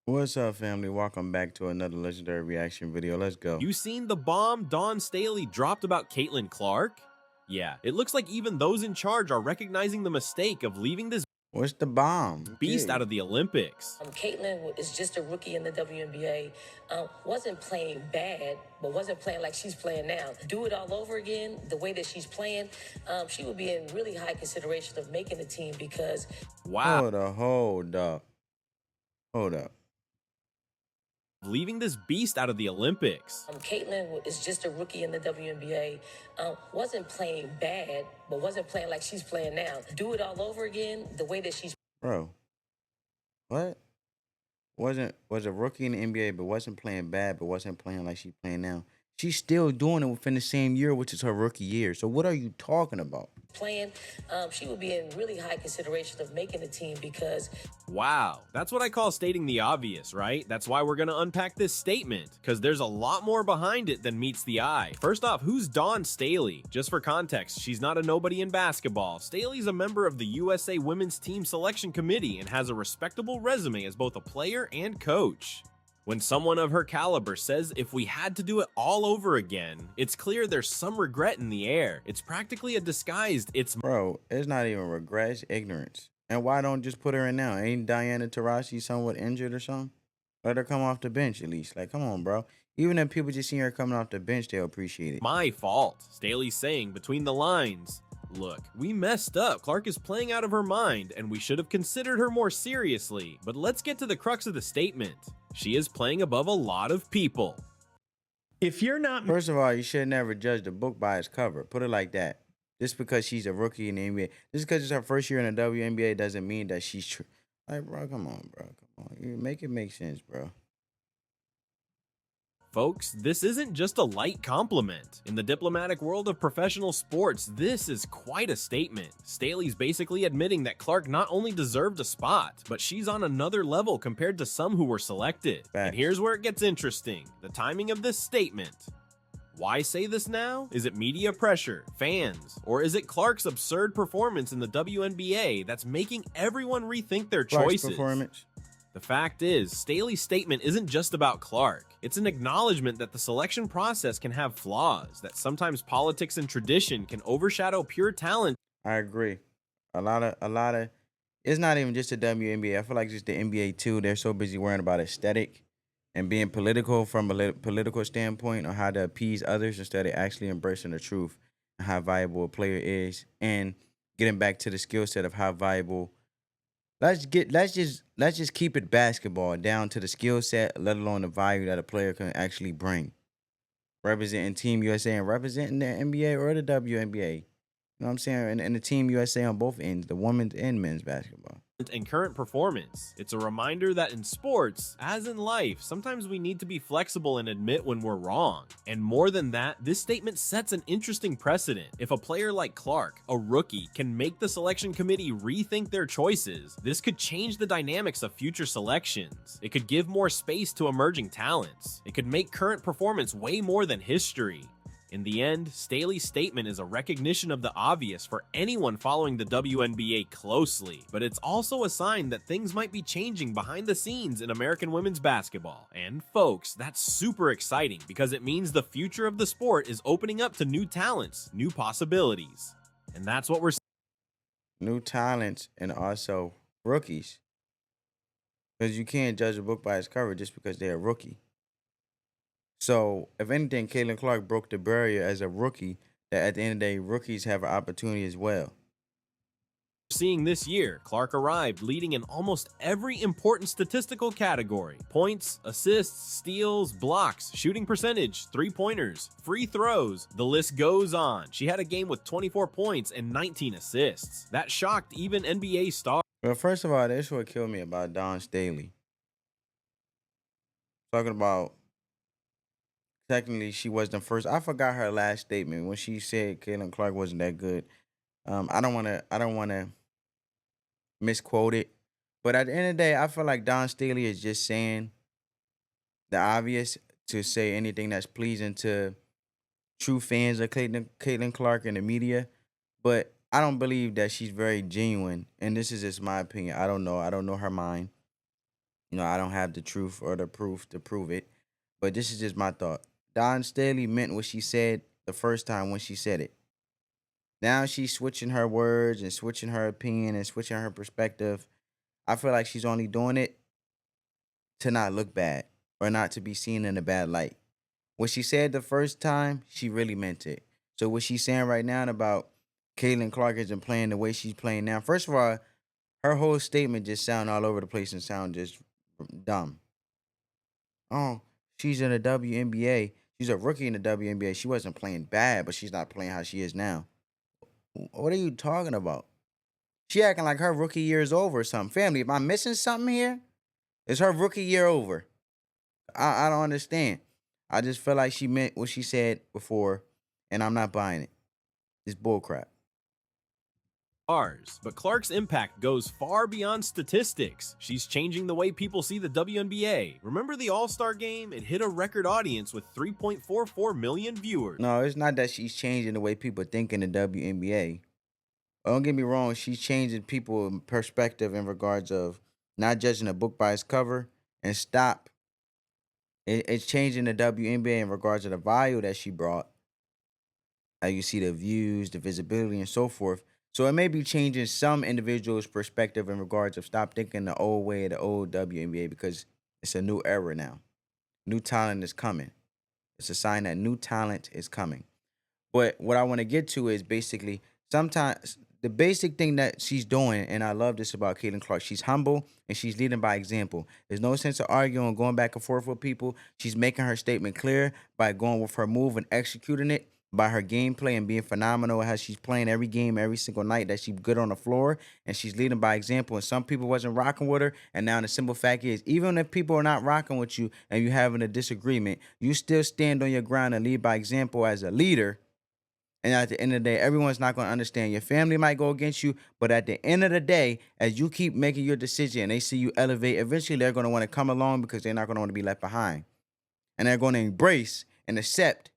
What's up, family? Welcome back to another legendary reaction video. Let's go. You seen the bomb Dawn Staley dropped about Caitlin Clark? Yeah, it looks like even those in charge are recognizing the mistake of leaving this What's the bomb? beast out Okay. of the Olympics. Caitlin is just a rookie in the WNBA. Wasn't playing bad, but wasn't playing like she's playing now. Do it all over again, the way that she's playing, she would be in really high consideration of making the team because Wow, Hold up. leaving this beast out of the Olympics. Caitlin is just a rookie in the WNBA. Wasn't playing bad, but wasn't playing like she's playing now. Do it all over again, the way that she's Bro. What? Was a rookie in the NBA, but wasn't playing bad, but wasn't playing like she's playing now. She's still doing it within the same year, which is her rookie year. So what are you talking about? playing. She would be in really high consideration of making the team because Wow, that's what I call stating the obvious, right? That's why we're gonna unpack this statement, because there's a lot more behind it than meets the eye. First off, who's Dawn Staley? Just for context, she's not a nobody in basketball. Staley's a member of the USA Women's Team Selection Committee and has a respectable resume as both a player and coach. When someone of her caliber says if we had to do it all over again, it's clear there's some regret in the air. It's practically a disguised Bro, it's not even regret, it's ignorance. And why don't just put her in now? Ain't Diana Taurasi somewhat injured or something? Let her come off the bench at least. Like, come on, bro. Even if people just see her coming off the bench, they'll appreciate it. my fault. Staley's saying between the lines, look, we messed up. Clark is playing out of her mind, and we should have considered her more seriously. But let's get to the crux of the statement. She is playing above a lot of people. If you're not First of all, you should never judge the book by its cover. Put it like that. Just because she's a rookie in the NBA, just because it's her first year in the WNBA doesn't mean that she's like, bro, come on, bro. Come on. You make it make sense, bro. Folks, this isn't just a light compliment. In the diplomatic world of professional sports, this is quite a statement. Staley's basically admitting that Clark not only deserved a spot, but she's on another level compared to some who were selected. And Facts. here's where it gets interesting. The timing of this statement. Why say this now? Is it media pressure, fans, or is it Clark's absurd performance in the WNBA that's making everyone rethink their Clark's choices? performance. The fact is, Staley's statement isn't just about Clark. It's an acknowledgement that the selection process can have flaws, that sometimes politics and tradition can overshadow pure talent. I agree. A lot of. It's not even just the WNBA. I feel like just the NBA too. They're so busy worrying about aesthetic and being political from a political standpoint on how to appease others instead of actually embracing the truth and how valuable a player is and getting back to the skill set of how valuable. Let's just keep it basketball down to the skill set, let alone the value that a player can actually bring. Representing Team USA and representing the NBA or the WNBA. You know what I'm saying? And the Team USA on both ends, the women's and men's basketball. And current performance. It's a reminder that in sports, as in life, sometimes we need to be flexible and admit when we're wrong. And more than that, this statement sets an interesting precedent. If a player like Clark, a rookie, can make the selection committee rethink their choices, this could change the dynamics of future selections. It could give more space to emerging talents. It could make current performance way more than history. In the end, Staley's statement is a recognition of the obvious for anyone following the WNBA closely, but it's also a sign that things might be changing behind the scenes in American women's basketball. And folks, that's super exciting because it means the future of the sport is opening up to new talents, new possibilities. And that's what we're New talents and also rookies. Because you can't judge a book by its cover just because they're a rookie. So, if anything, Caitlin Clark broke the barrier as a rookie that at the end of the day, rookies have an opportunity as well. seeing this year. Clark arrived leading in almost every important statistical category: points, assists, steals, blocks, shooting percentage, three-pointers, free throws. The list goes on. She had a game with 24 points and 19 assists. That shocked even NBA stars. Well, first of all, this what killed me about Dawn Staley. Talking about technically she was the first. I forgot her last statement when she said Caitlin Clark wasn't that good. I don't wanna misquote it. But at the end of the day, I feel like Dawn Staley is just saying the obvious to say anything that's pleasing to true fans of Caitlin Clark and the media. But I don't believe that she's very genuine. And this is just my opinion. I don't know. I don't know her mind. I don't have the truth or the proof to prove it, but this is just my thought. Dawn Staley meant what she said the first time when she said it. Now she's switching her words and switching her opinion and switching her perspective. I feel like she's only doing it to not look bad or not to be seen in a bad light. What she said the first time, she really meant it. So what she's saying right now about Caitlin Clark isn't playing the way she's playing now. First of all, her whole statement just sound all over the place and sound just dumb. Oh, she's in the WNBA. She's a rookie in the WNBA. She wasn't playing bad, but she's not playing how she is now. What are you talking about? She acting like her rookie year is over or something. Family, am I missing something here? Is her rookie year over? I don't understand. I just feel like she meant what she said before, and I'm not buying it. It's bullcrap. Ours, but Clark's impact goes far beyond statistics. She's changing the way people see the WNBA. Remember the All-Star game? It hit a record audience with 3.44 million viewers. No, it's not that she's changing the way people think in the WNBA. Don't get me wrong, she's changing people's perspective in regards of not judging a book by its cover and stop. It's changing the WNBA in regards to the value that she brought. How you see the views, the visibility, and so forth. So it may be changing some individuals' perspective in regards of stop thinking the old way of the old WNBA because it's a new era now. New talent is coming. It's a sign that new talent is coming. But what I want to get to is basically sometimes the basic thing that she's doing, and I love this about Caitlin Clark, she's humble and she's leading by example. There's no sense of arguing, going back and forth with people. She's making her statement clear by going with her move and executing it by her gameplay and being phenomenal as she's playing every game, every single night that she's good on the floor, and she's leading by example. And some people wasn't rocking with her, and now the simple fact is, even if people are not rocking with you and you having a disagreement, you still stand on your ground and lead by example as a leader. And at the end of the day, everyone's not going to understand. Your family might go against you, but at the end of the day, as you keep making your decision and they see you elevate, eventually they're going to want to come along because they're not going to want to be left behind. And they're going to embrace and accept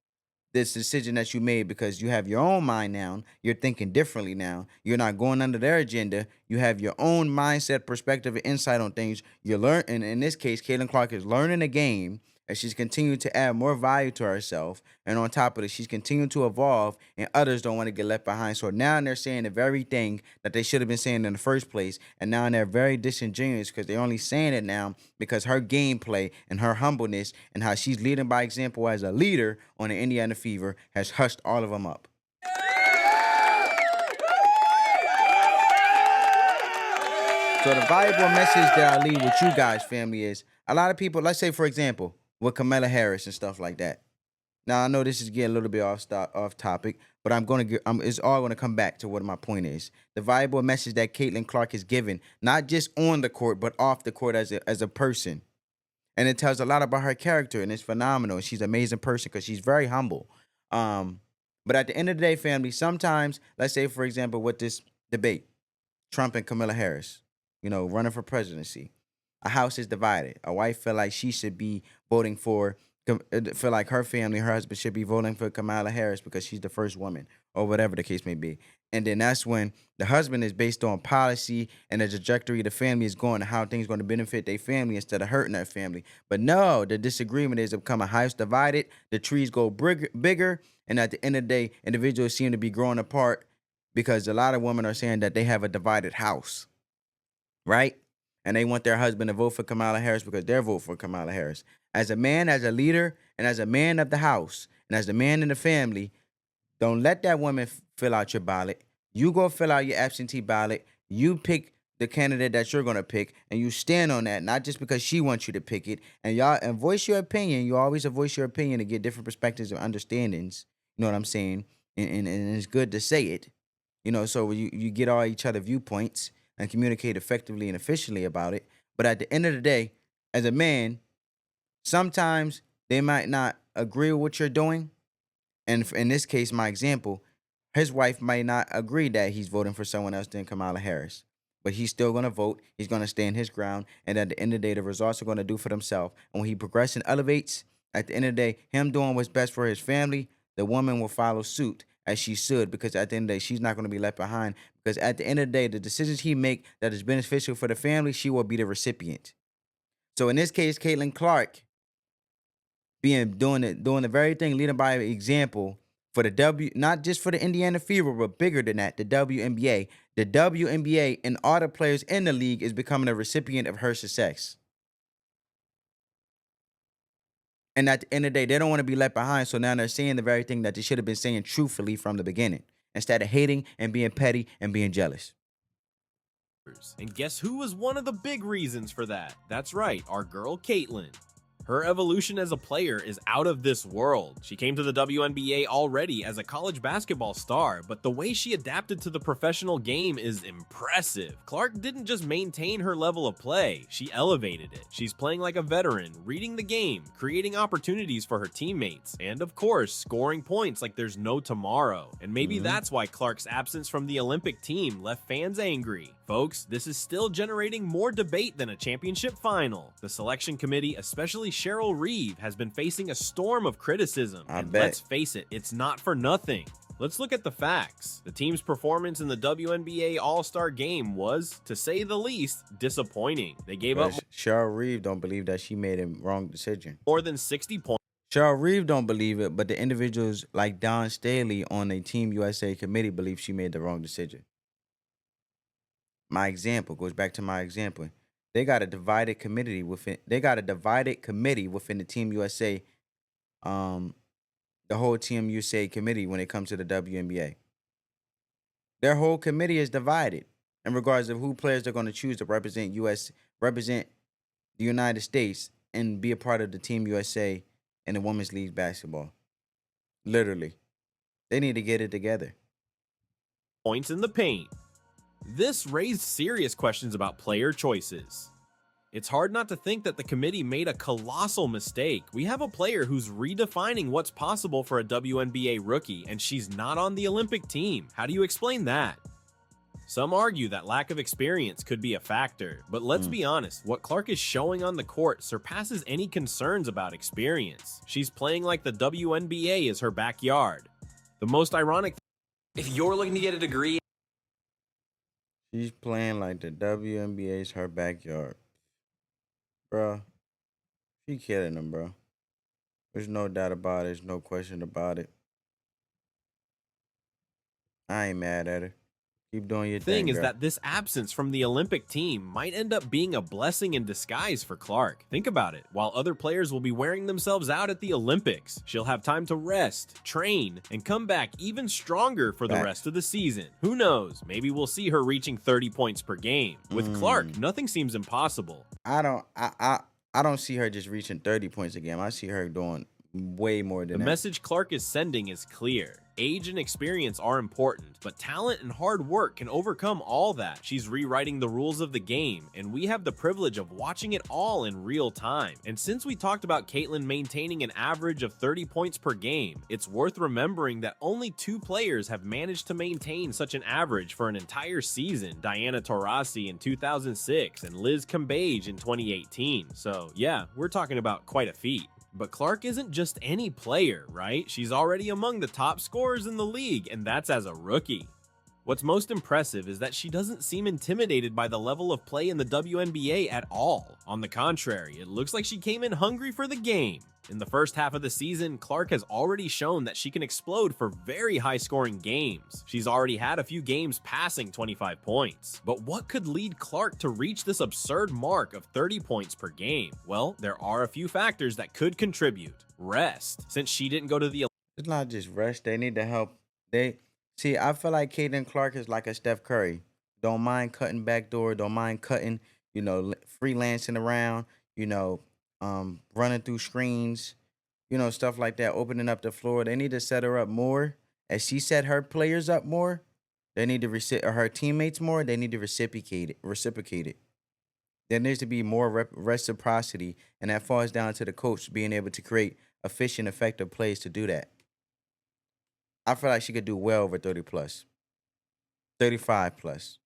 this decision that you made because you have your own mind now. You're thinking differently now. You're not going under their agenda. You have your own mindset, perspective, and insight on things. You're learning, and in this case, Caitlin Clark is learning the game as she's continuing to add more value to herself. And on top of it, she's continuing to evolve, and others don't want to get left behind. So now they're saying the very thing that they should have been saying in the first place. And now they're very disingenuous because they're only saying it now because her gameplay and her humbleness and how she's leading by example as a leader on the Indiana Fever has hushed all of them up. So the valuable message that I leave with you guys, family, is a lot of people, let's say, for example, with Kamala Harris and stuff like that. Now, I know this is getting a little bit off topic, but it's all going to come back to what my point is. The valuable message that Caitlin Clark is giving, not just on the court, but off the court as a person. And it tells a lot about her character, and it's phenomenal. She's an amazing person because she's very humble. But at the end of the day, family, sometimes, let's say, for example, with this debate, Trump and Kamala Harris, running for presidency. A house is divided. A wife feel like she should be voting feel like her family, her husband should be voting for Kamala Harris because she's the first woman or whatever the case may be. And then that's when the husband is based on policy and the trajectory the family is going and how things going to benefit their family instead of hurting their family. But no, the disagreement is to become a house divided. The trees go bigger. And at the end of the day, individuals seem to be growing apart because a lot of women are saying that they have a divided house. Right? And they want their husband to vote for Kamala Harris because they're voting for Kamala Harris. As a man, as a leader, and as a man of the house, and as the man in the family, don't let that woman fill out your ballot. You go fill out your absentee ballot. You pick the candidate that you're going to pick, and you stand on that, not just because she wants you to pick it. And voice your opinion. You always voice your opinion to get different perspectives and understandings. You know what I'm saying? And it's good to say it. So you get all each other viewpoints and communicate effectively and efficiently about it. But at the end of the day, as a man, sometimes they might not agree with what you're doing. And in this case, my example, his wife might not agree that he's voting for someone else than Kamala Harris. But he's still going to vote. He's going to stand his ground. And at the end of the day, the results are going to do for themselves. And when he progresses and elevates, at the end of the day, him doing what's best for his family, the woman will follow suit as she should, because at the end of the day, she's not going to be left behind. Because at the end of the day, the decisions he make that is beneficial for the family, she will be the recipient. So in this case, Caitlin Clark doing the very thing, leading by example for the not just for the Indiana Fever, but bigger than that, the WNBA. The WNBA and all the players in the league is becoming a recipient of her success. And at the end of the day, they don't want to be left behind. So now they're saying the very thing that they should have been saying truthfully from the beginning, instead of hating and being petty and being jealous. And guess who was one of the big reasons for that? That's right, our girl Caitlin. Her evolution as a player is out of this world. She came to the WNBA already as a college basketball star, but the way she adapted to the professional game is impressive. Clark didn't just maintain her level of play, she elevated it. She's playing like a veteran, reading the game, creating opportunities for her teammates, and of course, scoring points like there's no tomorrow. And maybe that's why Clark's absence from the Olympic team left fans angry. Folks, this is still generating more debate than a championship final. The selection committee, especially Cheryl Reeve, has been facing a storm of criticism. And let's face it, it's not for nothing. Let's look at the facts. The team's performance in the WNBA All-Star Game was, to say the least, disappointing. They gave up. Cheryl Reeve don't believe that she made a wrong decision. More than 60 points. Cheryl Reeve don't believe it, but the individuals like Dawn Staley on the Team USA committee believe she made the wrong decision. My example goes back to my example. They got a divided committee within. They got a divided committee within the Team USA. The whole Team USA committee when it comes to the WNBA. Their whole committee is divided in regards of who players they're going to choose to represent the United States, and be a part of the Team USA in the Women's League basketball. Literally, they need to get it together. Points in the paint. This raised serious questions about player choices. It's hard not to think that the committee made a colossal mistake. We have a player who's redefining what's possible for a WNBA rookie, and she's not on the Olympic team. How do you explain that? Some argue that lack of experience could be a factor, but let's be honest, what Clark is showing on the court surpasses any concerns about experience. She's playing like the WNBA is her backyard. The most ironic if you're looking to get a degree, she's playing like the WNBA is her backyard. Bro, she killing them, bro. There's no doubt about it. There's no question about it. I ain't mad at her. Keep doing your thing, is girl. that this absence from the Olympic team might end up being a blessing in disguise for Clark. Think about it. While other players will be wearing themselves out at the Olympics, she'll have time to rest, train, and come back even stronger for the rest of the season. Who knows? Maybe we'll see her reaching 30 points per game. With Clark, nothing seems impossible. I don't see her just reaching 30 points a game. I see her doing way more than that. The message Clark is sending is clear. Age and experience are important, but talent and hard work can overcome all that. She's rewriting the rules of the game, and we have the privilege of watching it all in real time. And since we talked about Caitlin maintaining an average of 30 points per game, it's worth remembering that only 2 players have managed to maintain such an average for an entire season. Diana Taurasi in 2006 and Liz Cambage in 2018. So yeah, we're talking about quite a feat. But Clark isn't just any player, right? She's already among the top scorers in the league, and that's as a rookie. What's most impressive is that she doesn't seem intimidated by the level of play in the WNBA at all. On the contrary, it looks like she came in hungry for the game. In the first half of the season, Clark has already shown that she can explode for very high-scoring games. She's already had a few games passing 25 points. But what could lead Clark to reach this absurd mark of 30 points per game? Well, there are a few factors that could contribute. Rest. Since she didn't go to the It's not just rest. They need to help. See, I feel like Caitlin Clark is like a Steph Curry. Don't mind cutting backdoor. Don't mind cutting, freelancing around, running through screens, stuff like that, opening up the floor. They need to set her up more. As she set her players up more, they need to her teammates more. They need to reciprocate it. There needs to be more reciprocity, and that falls down to the coach being able to create efficient, effective plays to do that. I feel like she could do well over 30 plus, 35 plus.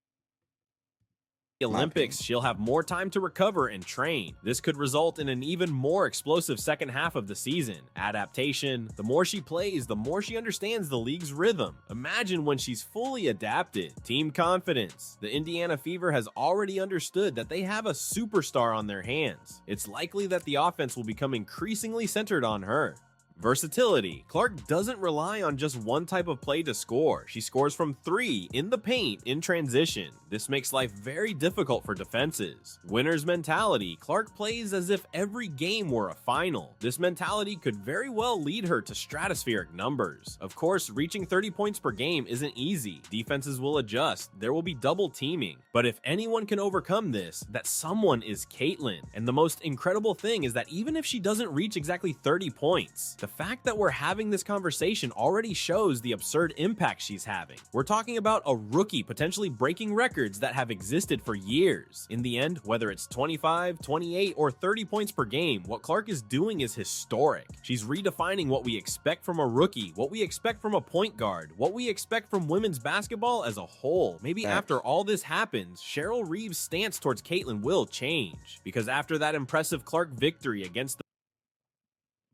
the Olympics, she'll have more time to recover and train. This could result in an even more explosive second half of the season. Adaptation: the more she plays, the more she understands the league's rhythm. Imagine when she's fully adapted. Team confidence: the Indiana Fever has already understood that they have a superstar on their hands. It's likely that the offense will become increasingly centered on her. Versatility: Clark doesn't rely on just one type of play to score. She scores from 3, in the paint, in transition. This makes life very difficult for defenses. Winner's mentality: Clark plays as if every game were a final. This mentality could very well lead her to stratospheric numbers. Of course, reaching 30 points per game isn't easy. Defenses will adjust. There will be double teaming. But if anyone can overcome this, that someone is Caitlin. And the most incredible thing is that even if she doesn't reach exactly 30 points, the fact that we're having this conversation already shows the absurd impact she's having. We're talking about a rookie potentially breaking records that have existed for years. In the end, whether it's 25, 28, or 30 points per game, what Clark is doing is historic. She's redefining what we expect from a rookie, what we expect from a point guard, what we expect from women's basketball as a whole. Maybe after all this happens, Cheryl Reeves' stance towards Caitlin will change. Because after that impressive Clark victory against the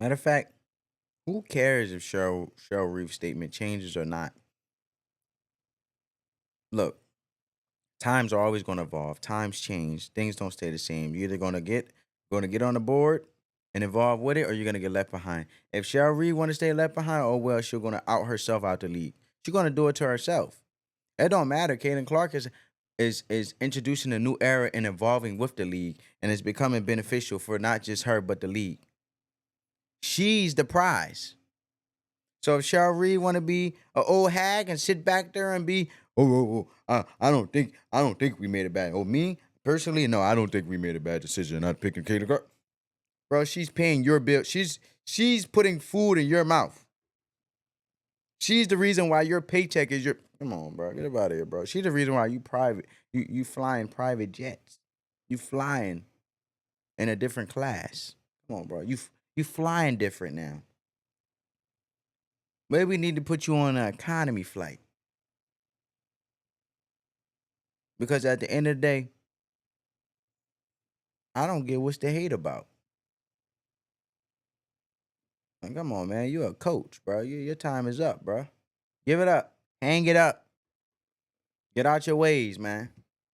Matter of fact, who cares if Cheryl Reeves' statement changes or not? Look, times are always going to evolve. Times change. Things don't stay the same. You're either going to get on the board and involve with it, or you're going to get left behind. If Cheryl Reeves want to stay left behind, oh well, she's going to out herself out the league. She's going to do it to herself. It don't matter. Caitlin Clark is introducing a new era and evolving with the league, and it's becoming beneficial for not just her but the league. She's the prize. So if Cheryl Reeves want to be an old hag and sit back there and be, I don't think we made a bad. Oh, me personally, no, I don't think we made a bad decision not picking Caitlin Clark. Bro, she's paying your bill. She's putting food in your mouth. She's the reason why your paycheck is your. Come on, bro, get out of here, bro. She's the reason why you flying private jets. You flying in a different class. Come on, bro. You flying different now. Maybe we need to put you on an economy flight. Because at the end of the day, I don't get what's the hate about. Like, come on, man. You're a coach, bro. Your time is up, bro. Give it up. Hang it up. Get out your ways, man.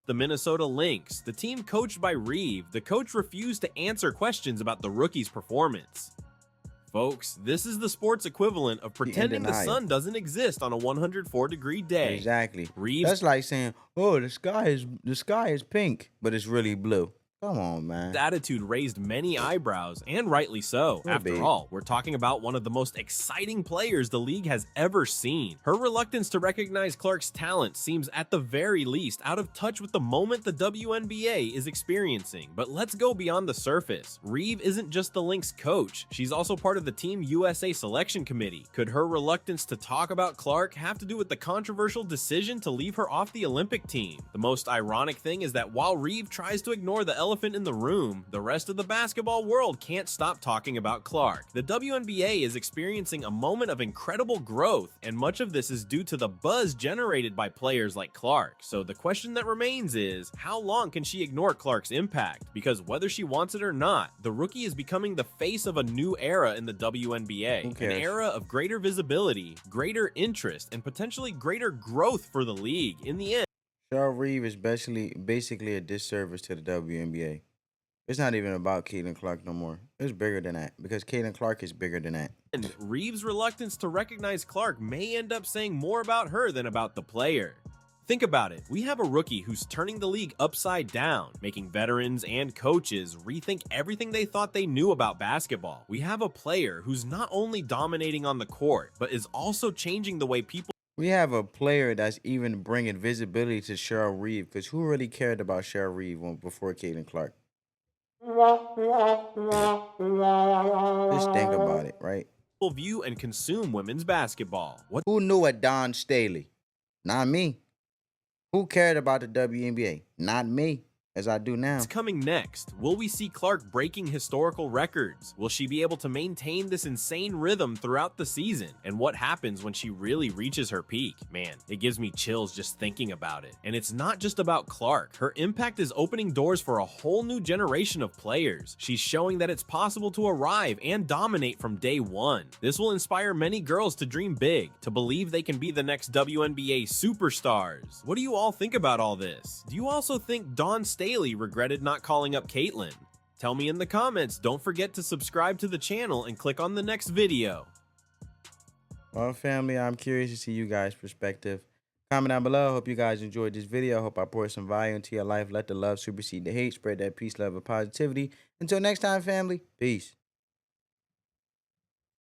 The Minnesota Lynx, the team coached by Reeve, the coach refused to answer questions about the rookie's performance. Folks, this is the sports equivalent of pretending the sun doesn't exist on a 104-degree day. Exactly. Reeves, that's like saying, "Oh, the sky is pink, but it's really blue." Come on, man. His attitude raised many eyebrows, and rightly so. After all, we're talking about one of the most exciting players the league has ever seen. Her reluctance to recognize Clark's talent seems at the very least out of touch with the moment the WNBA is experiencing. But let's go beyond the surface. Reeve isn't just the Lynx coach, she's also part of the Team USA selection committee. Could her reluctance to talk about Clark have to do with the controversial decision to leave her off the Olympic team? The most ironic thing is that while Reeve tries to ignore the elephant in the room, the rest of the basketball world can't stop talking about Clark. The WNBA is experiencing a moment of incredible growth, and much of this is due to the buzz generated by players like Clark. So the question that remains is, how long can she ignore Clark's impact? Because whether she wants it or not, the rookie is becoming the face of a new era in the WNBA. An era of greater visibility, greater interest, and potentially greater growth for the league. In the end, Cheryl Reeves is basically a disservice to the WNBA. It's not even about Caitlin Clark no more. It's bigger than that because Caitlin Clark is bigger than that. And Reeves' reluctance to recognize Clark may end up saying more about her than about the player. Think about it. We have a rookie who's turning the league upside down, making veterans and coaches rethink everything they thought they knew about basketball. We have a player who's not only dominating on the court, but is also changing the way people. We have a player that's even bringing visibility to Cheryl Reeves, because who really cared about Cheryl Reeves before Caitlin Clark? Just think about it, right? People view and consume women's basketball. Who knew a Dawn Staley? Not me. Who cared about the WNBA? Not me. as I do now. What's coming next? Will we see Clark breaking historical records? Will she be able to maintain this insane rhythm throughout the season? And what happens when she really reaches her peak? Man, it gives me chills just thinking about it. And it's not just about Clark. Her impact is opening doors for a whole new generation of players. She's showing that it's possible to arrive and dominate from day one. This will inspire many girls to dream big, to believe they can be the next WNBA superstars. What do you all think about all this? Do you also think Dawn Staley regretted not calling up Caitlyn? Tell me in the comments. Don't forget to subscribe to the channel and click on the next video. Well, family, I'm curious to see you guys' perspective. Comment down below. Hope you guys enjoyed this video. Hope I poured some value into your life. Let the love supersede the hate. Spread that peace, love, and positivity. Until next time, family. Peace.